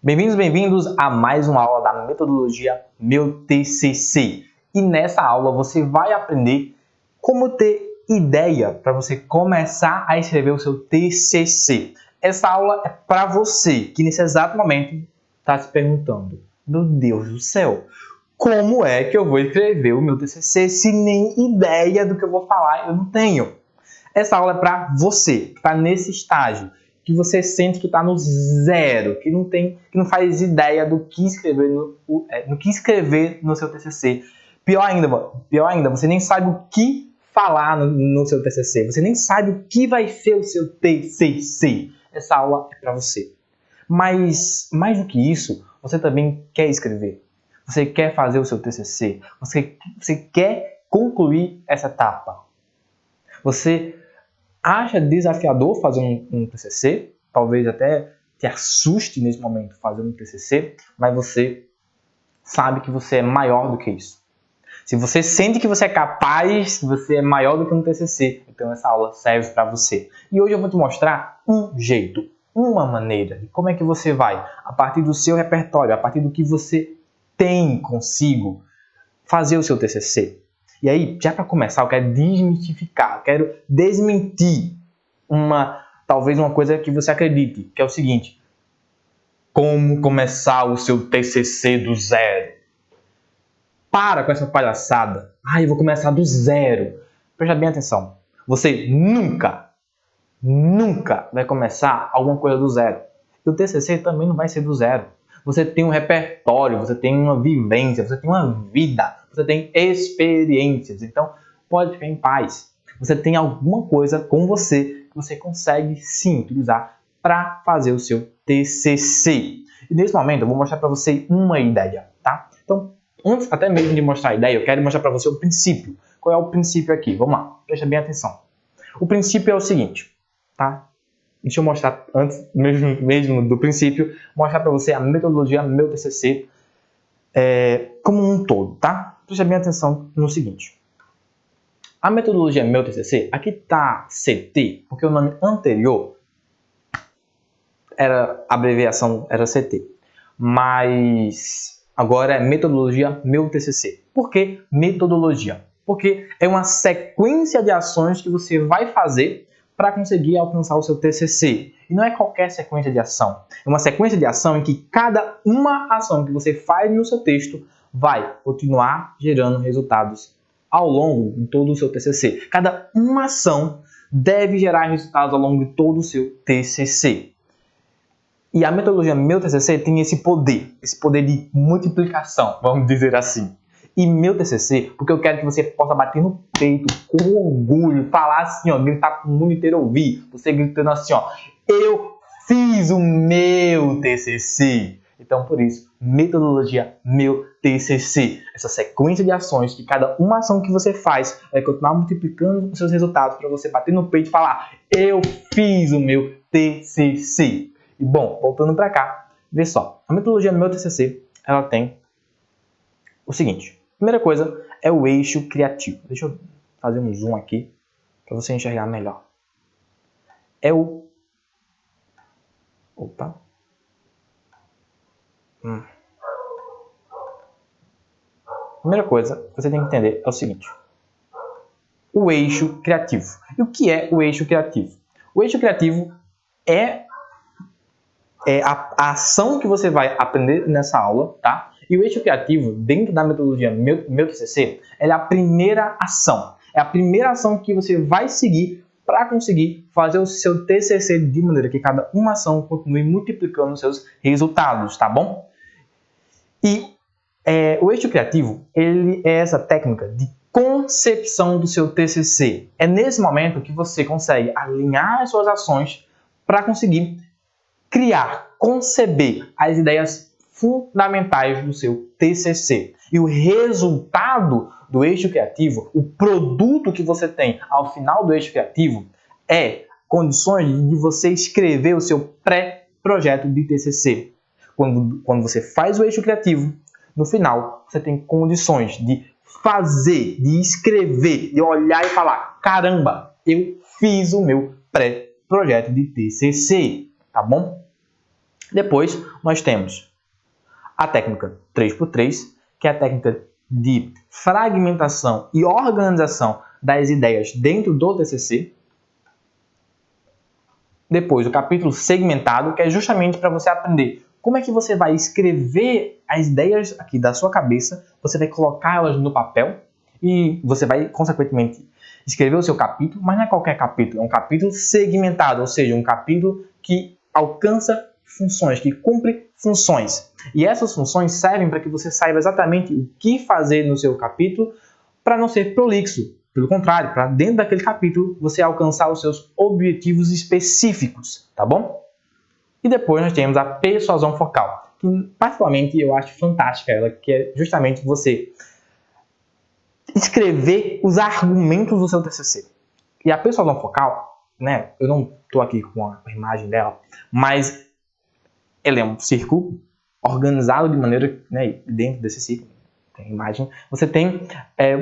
Bem-vindos, bem-vindos a mais uma aula da metodologia Meu TCC. E nessa aula você vai aprender como ter ideia para você começar a escrever o seu TCC. Essa aula é para você que nesse exato momento está se perguntando: meu Deus do céu, como é que eu vou escrever o meu TCC se nem ideia do que eu vou falar eu não tenho? Essa aula é para você que está nesse estágio, que você sente que está no zero, que não faz ideia do que escrever no seu TCC. Pior ainda, você nem sabe o que falar no seu TCC. Você nem sabe o que vai ser o seu TCC. Essa aula é para você. Mas mais do que isso, você também quer escrever. Você quer fazer o seu TCC. Você quer concluir essa etapa. Você acha desafiador fazer um TCC, talvez até te assuste nesse momento fazer um TCC, mas você sabe que você é maior do que isso. Se você sente que você é capaz, você é maior do que um TCC, então essa aula serve para você. E hoje eu vou te mostrar um jeito, uma maneira de como é que você vai, a partir do seu repertório, a partir do que você tem consigo, fazer o seu TCC. E aí, já para começar, eu quero desmistificar, eu quero desmentir talvez uma coisa que você acredite, que é o seguinte: como começar o seu TCC do zero? Para com essa palhaçada. Eu vou começar do zero. Presta bem atenção. Você nunca vai começar alguma coisa do zero. E o TCC também não vai ser do zero. Você tem um repertório, você tem uma vivência, você tem uma vida, você tem experiências. Então, pode ficar em paz. Você tem alguma coisa com você que você consegue sim utilizar para fazer o seu TCC. E nesse momento eu vou mostrar para você uma ideia, tá? Então, antes até mesmo de mostrar a ideia, eu quero mostrar para você o princípio. Qual é o princípio aqui? Vamos lá, presta bem atenção. O princípio é o seguinte, tá? Deixa eu mostrar antes mesmo do princípio, mostrar para você a metodologia Meu TCC como um todo, tá? Presta bem atenção no seguinte. A metodologia Meu TCC, aqui está CT, porque o nome anterior a abreviação era CT, mas agora é metodologia Meu TCC. Por que metodologia? Porque é uma sequência de ações que você vai fazer para conseguir alcançar o seu TCC. E não é qualquer sequência de ação. É uma sequência de ação em que cada uma ação que você faz no seu texto vai continuar gerando resultados ao longo de todo o seu TCC. Cada uma ação deve gerar resultados ao longo de todo o seu TCC. E a metodologia Meu TCC tem esse poder de multiplicação, vamos dizer assim. E Meu TCC, porque eu quero que você possa bater no peito com orgulho, falar assim, ó, gritar para o mundo inteiro ouvir, você gritando assim, ó, eu fiz o meu TCC. Então, por isso, metodologia Meu TCC. Essa sequência de ações, que cada uma ação que você faz vai continuar multiplicando os seus resultados para você bater no peito e falar, eu fiz o meu TCC. E bom, voltando para cá, vê só, a metodologia Meu TCC, ela tem o seguinte. Primeira coisa é o eixo criativo. Deixa eu fazer um zoom aqui para você enxergar melhor. Primeira coisa que você tem que entender é o seguinte. O eixo criativo. E o que é o eixo criativo? O eixo criativo é a ação que você vai aprender nessa aula, tá? E o eixo criativo, dentro da metodologia Meu TCC, é a primeira ação. É a primeira ação que você vai seguir para conseguir fazer o seu TCC de maneira que cada uma ação continue multiplicando os seus resultados, tá bom? E o eixo criativo, ele é essa técnica de concepção do seu TCC. É nesse momento que você consegue alinhar as suas ações para conseguir criar, conceber as ideias fundamentais do seu TCC. E o resultado do eixo criativo, o produto que você tem ao final do eixo criativo, é condições de você escrever o seu pré-projeto de TCC. Quando você faz o eixo criativo, no final, você tem condições de fazer, de escrever, de olhar e falar, caramba, eu fiz o meu pré-projeto de TCC, tá bom? Depois, nós temos a técnica 3x3, que é a técnica de fragmentação e organização das ideias dentro do TCC. Depois, o capítulo segmentado, que é justamente para você aprender como é que você vai escrever as ideias aqui da sua cabeça, você vai colocá-las no papel e você vai, consequentemente, escrever o seu capítulo, mas não é qualquer capítulo, é um capítulo segmentado, ou seja, um capítulo que alcança funções, que cumpre funções. E essas funções servem para que você saiba exatamente o que fazer no seu capítulo para não ser prolixo. Pelo contrário, para dentro daquele capítulo você alcançar os seus objetivos específicos, tá bom? E depois nós temos a persuasão focal, que particularmente eu acho fantástica ela, que é justamente você escrever os argumentos do seu TCC. E a persuasão focal, né, eu não estou aqui com a imagem dela, mas ela é um círculo organizado de maneira, né, dentro desse círculo, tem a imagem,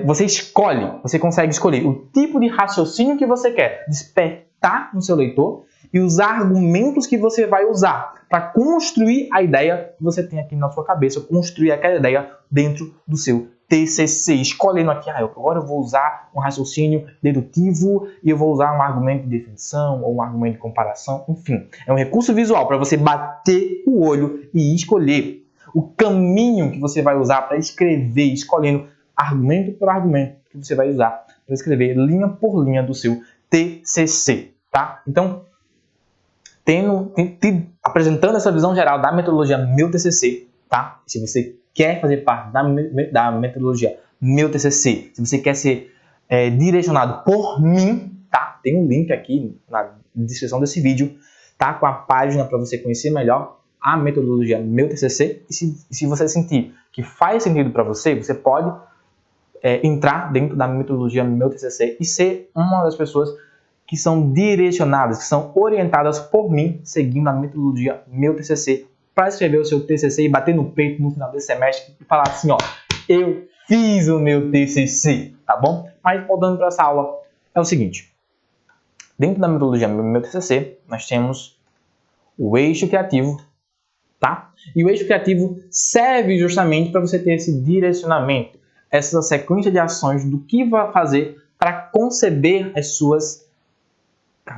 você escolhe, você consegue escolher o tipo de raciocínio que você quer despertar no seu leitor e os argumentos que você vai usar para construir a ideia que você tem aqui na sua cabeça, construir aquela ideia dentro do seu TCC, escolhendo aqui, agora eu vou usar um raciocínio dedutivo e eu vou usar um argumento de definição ou um argumento de comparação, enfim. É um recurso visual para você bater o olho e escolher o caminho que você vai usar para escrever, escolhendo argumento por argumento que você vai usar para escrever linha por linha do seu TCC, tá? Então, apresentando essa visão geral da metodologia Meu TCC, tá? Se você quer fazer parte da metodologia Meu TCC, se você quer ser direcionado por mim, tá? Tem um link aqui na descrição desse vídeo, tá? Com a página para você conhecer melhor a metodologia Meu TCC. E se você sentir que faz sentido para você, você pode entrar dentro da metodologia Meu TCC e ser uma das pessoas que são direcionadas, que são orientadas por mim, seguindo a metodologia Meu TCC, para escrever o seu TCC e bater no peito no final desse semestre e falar assim, ó, eu fiz o meu TCC, tá bom? Mas voltando para essa aula, é o seguinte, dentro da metodologia Meu TCC, nós temos o eixo criativo, tá? E o eixo criativo serve justamente para você ter esse direcionamento, essa sequência de ações do que vai fazer para conceber as suas...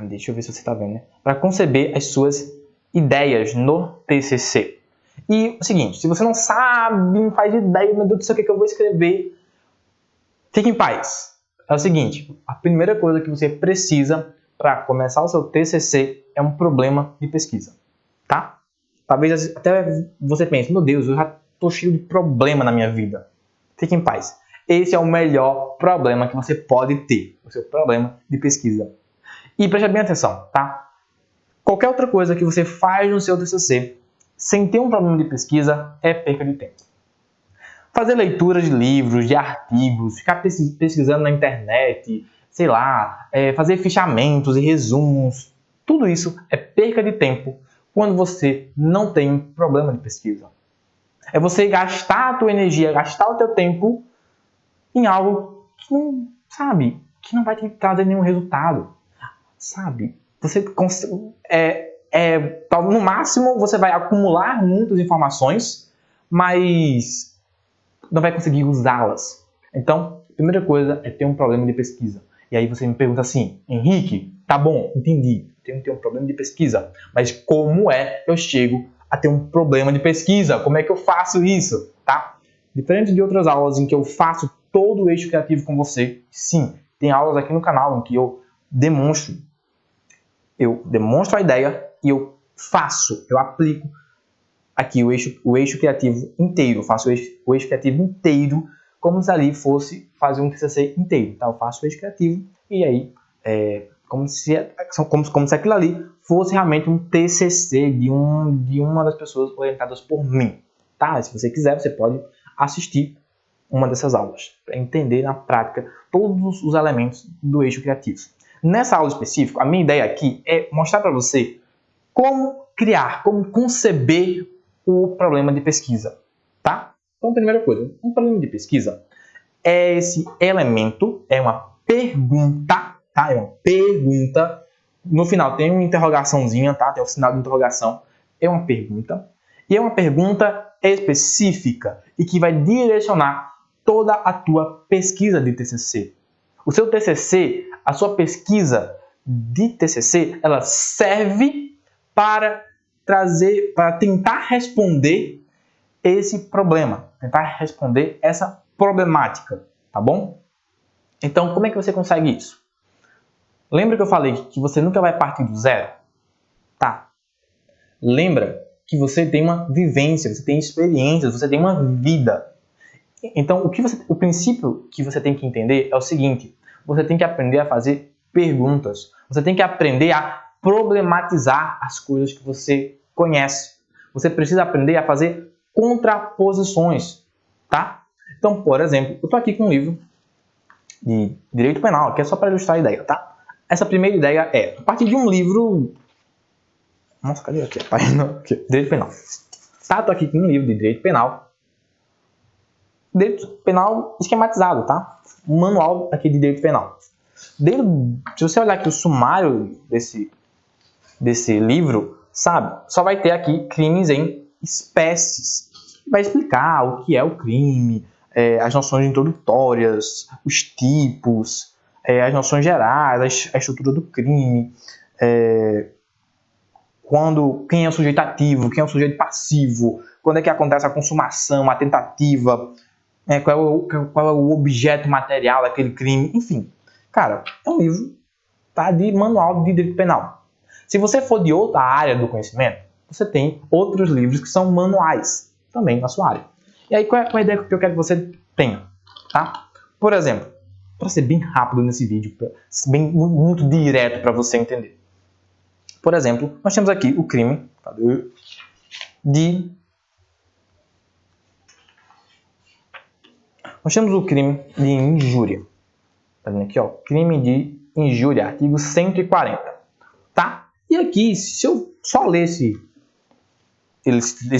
Deixa eu ver se você está vendo, né? Para conceber as suas ideias no TCC. E é o seguinte, se você não sabe, não faz ideia, meu Deus do céu, o que eu vou escrever, fique em paz. É o seguinte, a primeira coisa que você precisa para começar o seu TCC é um problema de pesquisa, tá? Talvez até você pense, meu Deus, eu já estou cheio de problema na minha vida. Fique em paz. Esse é o melhor problema que você pode ter, o seu problema de pesquisa. E preste bem atenção, tá? Qualquer outra coisa que você faz no seu TCC sem ter um problema de pesquisa é perca de tempo. Fazer leituras de livros, de artigos, ficar pesquisando na internet, sei lá, fazer fichamentos e resumos, tudo isso é perca de tempo quando você não tem um problema de pesquisa. É você gastar a tua energia, gastar o teu tempo em algo que não, sabe, que não vai te trazer nenhum resultado. Sabe? Você no máximo você vai acumular muitas informações, mas não vai conseguir usá-las. Então, a primeira coisa é ter um problema de pesquisa. E aí você me pergunta assim, Henrique, tá bom, entendi, tenho que ter um problema de pesquisa, mas como é que eu chego a ter um problema de pesquisa? Como é que eu faço isso? Tá? Diferente de outras aulas em que eu faço todo o eixo criativo com você, sim, tem aulas aqui no canal em que eu demonstro a ideia e eu aplico aqui o eixo criativo inteiro. Eu faço o eixo criativo inteiro como se ali fosse fazer um TCC inteiro. Então, eu faço o eixo criativo e aí como se aquilo ali fosse realmente um TCC de uma das pessoas orientadas por mim. Tá? Se você quiser, você pode assistir uma dessas aulas para entender na prática todos os elementos do eixo criativo. Nessa aula específica, a minha ideia aqui é mostrar para você como criar, como conceber o problema de pesquisa, tá? Então, primeira coisa, um problema de pesquisa é esse elemento, é uma pergunta, tá? É uma pergunta. No final tem uma interrogaçãozinha, tá? Tem o sinal de interrogação. é uma pergunta, e é uma pergunta específica e que vai direcionar toda a tua pesquisa de TCC. O seu TCC, a sua pesquisa de TCC, ela serve para tentar responder esse problema, tentar responder essa problemática, tá bom? Então, como é que você consegue isso? Lembra que eu falei que você nunca vai partir do zero? Tá. Lembra que você tem uma vivência, você tem experiências, você tem uma vida. Então, o princípio que você tem que entender é o seguinte: você tem que aprender a fazer perguntas. Você tem que aprender a problematizar as coisas que você conhece. Você precisa aprender a fazer contraposições, tá? Então, por exemplo, eu estou aqui com um livro de Direito Penal, que é só para ilustrar a ideia, tá? Essa primeira ideia é, a partir de um livro... Nossa, cadê aqui a página? Aqui, Direito Penal. Tá, estou aqui com um livro de Direito Penal. Direito Penal esquematizado, tá? Um manual aqui de Direito Penal. Se você olhar aqui o sumário desse livro, sabe? Só vai ter aqui crimes em espécies. Vai explicar o que é o crime, as noções introdutórias, os tipos, as noções gerais, a estrutura do crime, quem é o sujeito ativo, quem é o sujeito passivo, quando é que acontece a consumação, a tentativa, qual é o objeto material daquele crime, enfim. Cara, é um livro, tá, de manual de direito penal. Se você for de outra área do conhecimento, você tem outros livros que são manuais também na sua área. E aí, qual é a ideia que eu quero que você tenha? Tá? Por exemplo, para ser bem rápido nesse vídeo, muito direto para você entender. Por exemplo, nós temos aqui o crime Nós temos o crime de injúria. Tá vendo aqui, ó? Crime de injúria, artigo 140. Tá? E aqui, se eu só ler esse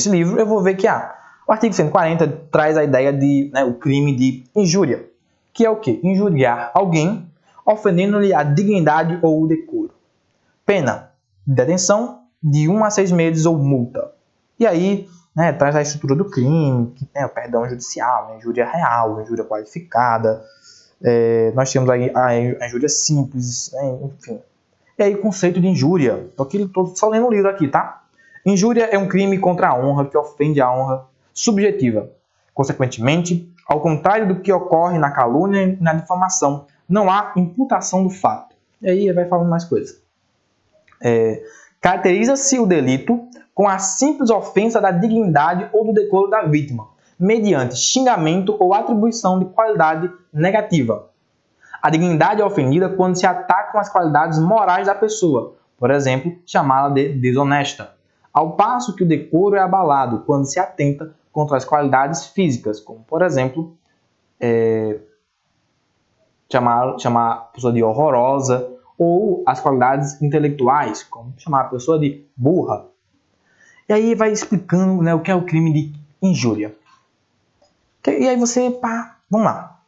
livro, eu vou ver que o artigo 140 traz a ideia de o crime de injúria, que é o quê? Injuriar alguém, ofendendo-lhe a dignidade ou o decoro. Pena de detenção de 1 a 6 meses ou multa. E aí, traz a estrutura do crime, o perdão judicial, a injúria real, a injúria qualificada, nós temos aí a injúria simples, enfim. E aí o conceito de injúria, estou só lendo o livro aqui, tá? Injúria é um crime contra a honra que ofende a honra subjetiva. Consequentemente, ao contrário do que ocorre na calúnia e na difamação, não há imputação do fato. E aí vai falando mais coisas. Caracteriza-se o delito com a simples ofensa da dignidade ou do decoro da vítima, mediante xingamento ou atribuição de qualidade negativa. A dignidade é ofendida quando se atacam as qualidades morais da pessoa, por exemplo, chamá-la de desonesta, ao passo que o decoro é abalado quando se atenta contra as qualidades físicas, como, por exemplo, chamar a pessoa de horrorosa, ou as qualidades intelectuais, como chamar a pessoa de burra. E aí vai explicando o que é o crime de injúria. E aí vamos lá.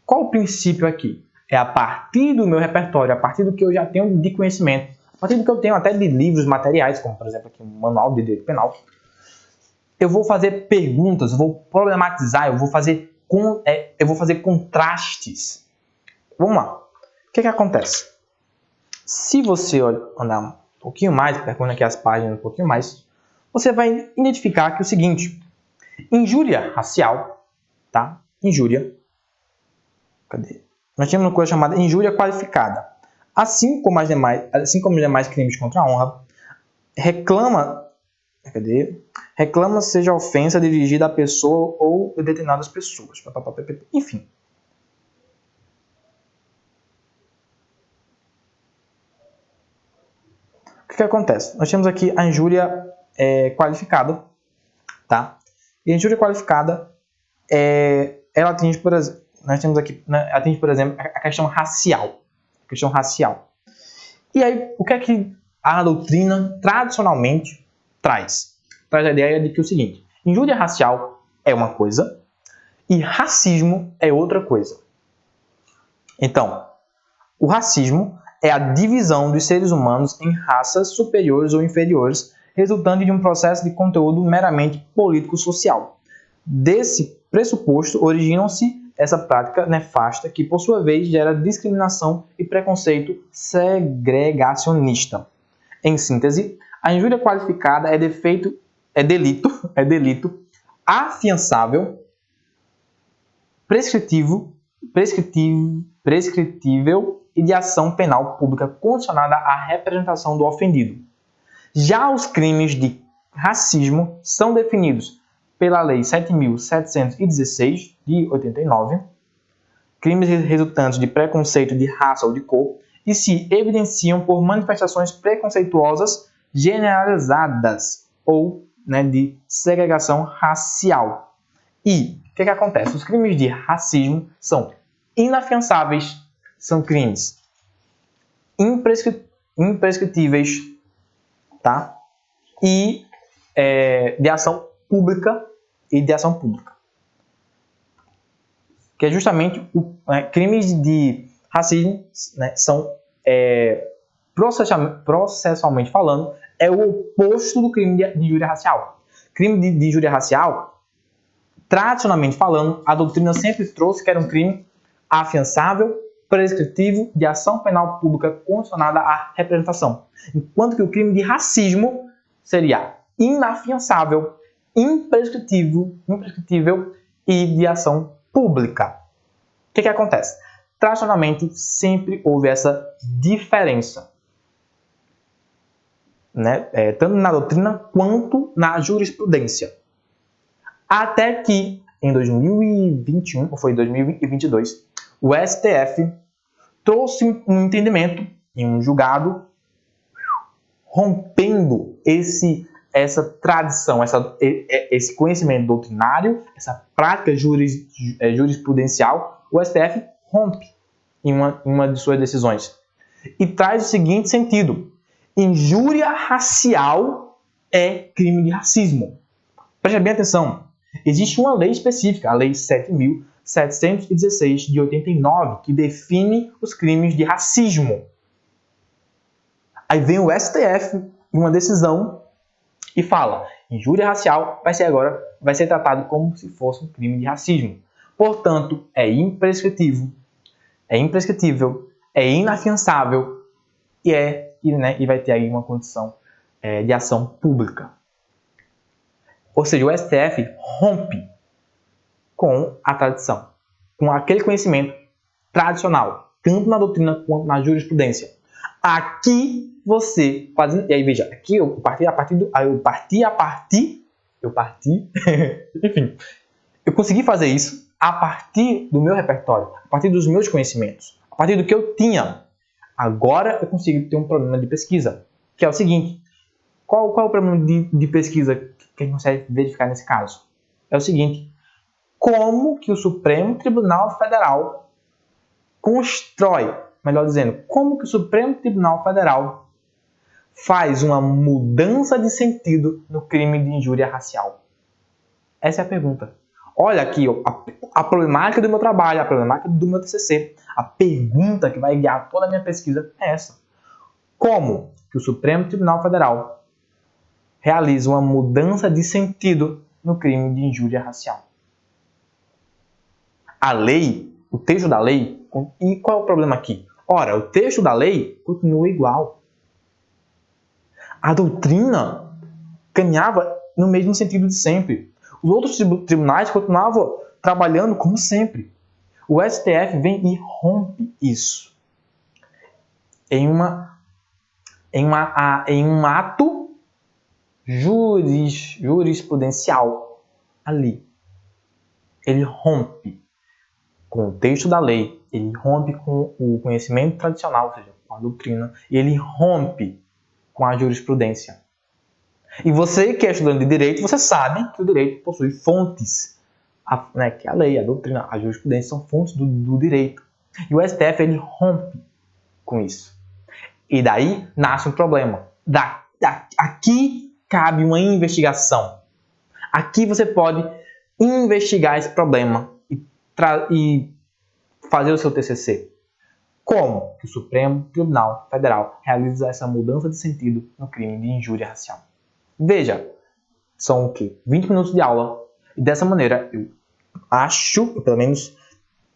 Qual o princípio aqui? É a partir do meu repertório, a partir do que eu já tenho de conhecimento, a partir do que eu tenho até de livros materiais, como por exemplo aqui um manual de direito penal, eu vou fazer perguntas, eu vou problematizar, eu vou fazer contrastes. Vamos lá. O que acontece? Se você olhar um pouquinho mais, percorrendo aqui as páginas um pouquinho mais, você vai identificar que o seguinte: injúria racial, tá? Injúria. Cadê? Nós temos uma coisa chamada injúria qualificada. Assim como os demais crimes contra a honra, reclama seja ofensa dirigida à pessoa ou a determinadas pessoas. Enfim. O que acontece? Nós temos aqui a injúria qualificada, tá? E a injúria qualificada, ela atinge, por exemplo, a questão racial. E aí, o que é que a doutrina tradicionalmente traz? Traz a ideia de que o seguinte: injúria racial é uma coisa e racismo é outra coisa. Então, o racismo é a divisão dos seres humanos em raças superiores ou inferiores resultante de um processo de conteúdo meramente político-social. Desse pressuposto originam-se essa prática nefasta que, por sua vez, gera discriminação e preconceito segregacionista. Em síntese, a injúria qualificada é delito afiançável, prescritível e de ação penal pública condicionada à representação do ofendido. Já os crimes de racismo são definidos pela Lei 7.716, de 89, crimes resultantes de preconceito de raça ou de cor, e se evidenciam por manifestações preconceituosas generalizadas ou de segregação racial. E o que acontece? Os crimes de racismo são inafiançáveis, são crimes imprescritíveis, tá? E de ação pública que é justamente crimes de racismo, são processualmente falando, é o oposto do crime de injúria racial. Crime de injúria racial, tradicionalmente falando, a doutrina sempre trouxe que era um crime afiançável, prescritivo, de ação penal pública condicionada à representação. Enquanto que o crime de racismo seria inafiançável, imprescritível e de ação pública. O que acontece? Tradicionalmente, sempre houve essa diferença, tanto na doutrina quanto na jurisprudência. Até que, em 2021, ou foi 2022, o STF trouxe um entendimento em um julgado rompendo essa tradição, esse conhecimento doutrinário, essa prática jurisprudencial. O STF rompe em uma de suas decisões e traz o seguinte sentido: injúria racial é crime de racismo. Preste bem atenção. Existe uma lei específica, a Lei 7.716, de 89, que define os crimes de racismo. Aí vem o STF em uma decisão e fala: injúria racial vai ser tratado como se fosse um crime de racismo. Portanto, é imprescritível, é inafiançável e vai ter aí uma condição de ação pública. Ou seja, o STF rompe com a tradição, com aquele conhecimento tradicional, tanto na doutrina quanto na jurisprudência. Aqui você faz, e aí veja, aqui eu enfim, eu consegui fazer isso a partir do meu repertório, a partir dos meus conhecimentos, a partir do que eu tinha. Agora eu consigo ter um problema de pesquisa, que é o seguinte: qual é o problema de pesquisa que a gente consegue verificar nesse caso? É o seguinte: como que o Supremo Tribunal Federal constrói, melhor dizendo, como que o Supremo Tribunal Federal faz uma mudança de sentido no crime de injúria racial? Essa é a pergunta. Olha aqui a problemática do meu trabalho, a problemática do meu TCC. A pergunta que vai guiar toda a minha pesquisa é essa: como que o Supremo Tribunal Federal realiza uma mudança de sentido no crime de injúria racial? A lei, o texto da lei, e qual é o problema aqui? Ora, o texto da lei continua igual. A doutrina caminhava no mesmo sentido de sempre. Os outros tribunais continuavam trabalhando como sempre. O STF vem e rompe isso em um ato jurisprudencial ali. Ele rompe com o texto da lei, ele rompe com o conhecimento tradicional, ou seja, com a doutrina, e ele rompe com a jurisprudência. E você que é estudante de direito, você sabe que o direito possui fontes, que a lei, a doutrina, a jurisprudência são fontes do direito. E o STF ele rompe com isso. E daí nasce um problema. Aqui cabe uma investigação. Aqui você pode investigar esse problema e fazer o seu TCC. Como que o Supremo Tribunal Federal realiza essa mudança de sentido no crime de injúria racial? Veja, são o quê? 20 minutos de aula. E dessa maneira, eu pelo menos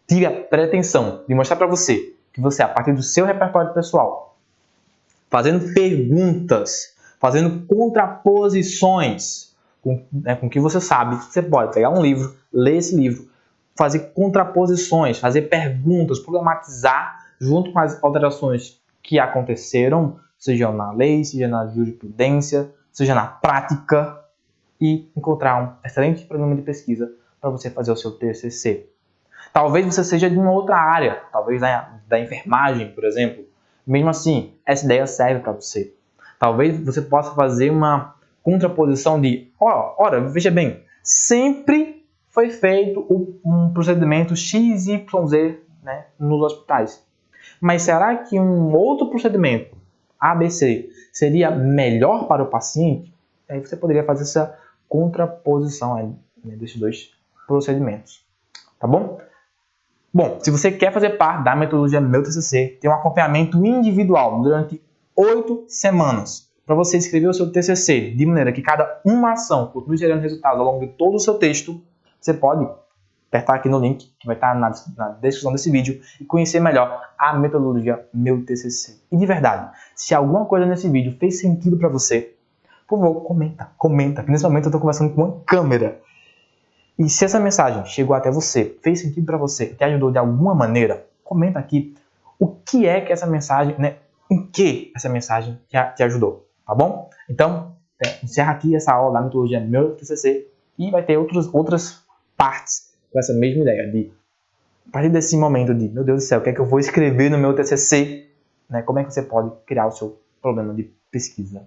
tive a pretensão de mostrar para você que você, a partir do seu repertório pessoal, fazendo perguntas, fazendo contraposições com o que você sabe, você pode pegar um livro, ler esse livro, fazer contraposições, fazer perguntas, problematizar junto com as alterações que aconteceram, seja na lei, seja na jurisprudência, seja na prática, e encontrar um excelente programa de pesquisa para você fazer o seu TCC. Talvez você seja de uma outra área, talvez da enfermagem, por exemplo. Mesmo assim, essa ideia serve para você. Talvez você possa fazer uma contraposição de, ora, veja bem, sempre foi feito um procedimento XYZ, né, nos hospitais. Mas será que um outro procedimento, ABC, seria melhor para o paciente? Aí você poderia fazer essa contraposição aí, né, desses dois procedimentos. Tá bom? Bom, se você quer fazer parte da metodologia Meu TCC, tem um acompanhamento individual durante 8 semanas para você escrever o seu TCC, de maneira que cada uma ação continue gerando resultados ao longo de todo o seu texto. Você pode apertar aqui no link que vai estar na descrição desse vídeo e conhecer melhor a metodologia Meu TCC. E de verdade, se alguma coisa nesse vídeo fez sentido para você, por favor, comenta, que nesse momento eu estou conversando com uma câmera. E se essa mensagem chegou até você, fez sentido para você, te ajudou de alguma maneira, comenta aqui o que é que essa mensagem, né, em que essa mensagem te ajudou, tá bom? Então, encerra aqui essa aula da metodologia Meu TCC e vai ter outras partes com essa mesma ideia de, a partir desse momento de, meu Deus do céu, o que é que eu vou escrever no meu TCC, né, como é que você pode criar o seu problema de pesquisa.